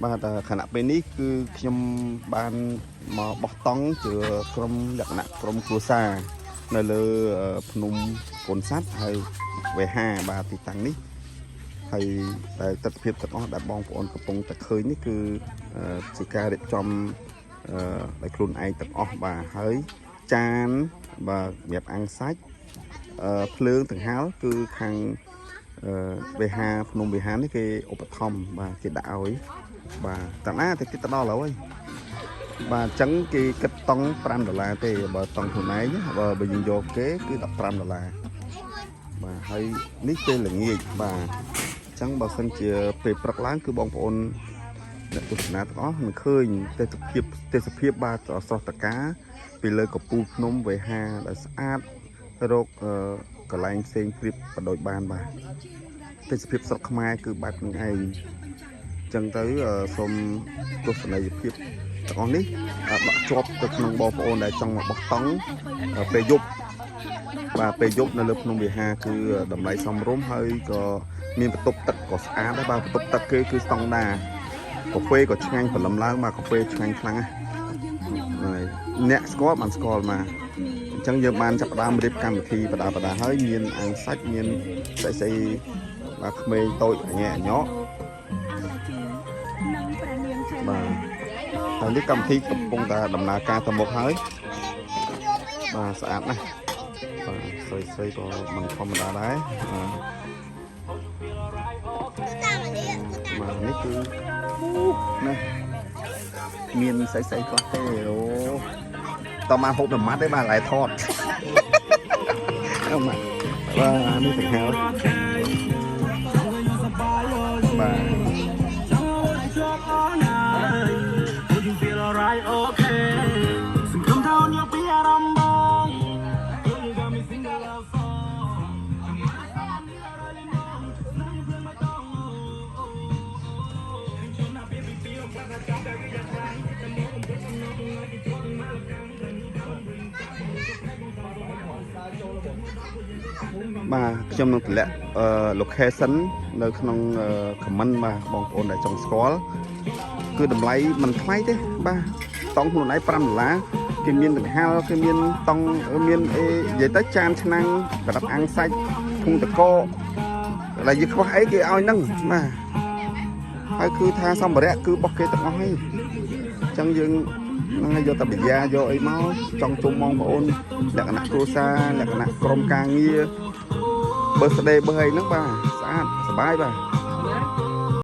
បាទខណៈពេលនេះគឺខ្ញុំបានមកបោះតង់ជឿក្រុមលក្ខណៈក្រុមគ្រួសារនៅលើភ្នំពុនស័ព្ទហើយវេហាបាទទីតាំងនេះហើយតែទស្សនវិជ្ជាទាំងអស់ដែលបងប្អូនកំពុងតែឃើញនេះគឺជាការរៀបចំដោយខ្លួនឯងទាំងអស់បាទហើយចានបាទសម្រាប់អាំងសាច់ភ្លើងទាំងហាលគឺខាងវេហាភ្នំវេហានេះគេឧបត្ថម្ភបាទគេដាក់ឲ្យបាទតាណាតែគេទៅដល់ហើយបាទអញ្ចឹងគេគិតតង់$5ទេបើតង់ខ្លួនឯងបើយើងយកគេគឺ$15បាទហើយនេះពេលល្ងាចបាទអញ្ចឹងបើសិនជាពេលព្រឹកឡើងគឺបងប្អូនអ្នកទស្សនាទាំងអស់នឹងឃើញទេសភាពបាទស្រស់តកាពីលើកំពូលភ្នំវេហាដែលស្អាតរកកន្លែងផ្សេងប្រៀបបដូចបានបាទទេសភាពស្រុកខ្មែរគឺបែបនឹងឯងចឹងទៅសូមទស្សនីយភាពទាំងអស់នេះដកជាប់ទៅក្នុងបងប្អូនដែលចង់មកបោះតង់ពេលយប់បាទពេលយប់នៅលើភ្នំវិហារគឺតម្លៃសមរម្យហើយក៏មានបន្ទប់ទឹកក៏ស្អាតដែរបាទបន្ទប់ទឹកគេគឺស្តង់ដារកាហ្វេក៏ឆ្ងាញ់ព្រលឹមឡើងមកកាហ្វេឆ្ងាញ់ខ្លាំងណាស់ហើយអ្នកស្គាល់បានស្គាល់មកអញ្ចឹងយើងបានចាប់ផ្ដើមរៀបកម្មវិធីបដាហើយមានអាំងសាច់មានស្អីបាទក្មេងតូចអញញ៉ោបាទហើយនេះកម្មវិធីកំពុងតែដំណើរការទៅមុខហើយបាទស្អាតណាស់បាទស្រីក៏មិនធម្មតាដែរបាទនេះគឺណាមានស្អីខ្លះទេអូតមកហូបមួយម៉ាត់ទេបាទឡែថតបាទនេះទាំងហើយបាទបាទខ្ញុំនឹងតម្លាក់ location នៅក្នុង comment បាទបងប្អូនដែលចង់ស្គាល់គឺតម្លៃមិនថ្លៃទេបាទតង់ខ្លួនឯង$5គេមានដង្ហាលគេមានតង់មានអីនិយាយទៅចានឆ្នាំងប្រដាប់អាំងសាច់ធុងតកដែលយើងខ្វះអីគេឲ្យហ្នឹងបាទហើយគឺថាសម្ភារៈគឺរបស់គេទាំងអស់ហើយអញ្ចឹងយើងនឹងយកតែបញ្ញាយកអីមកចង់ជុំបងប្អូនលក្ខណៈគ្រួសារលក្ខណៈក្រុមការងារbirthday បើអីហ្នឹងបាទស្អាតសប្បាយបាទ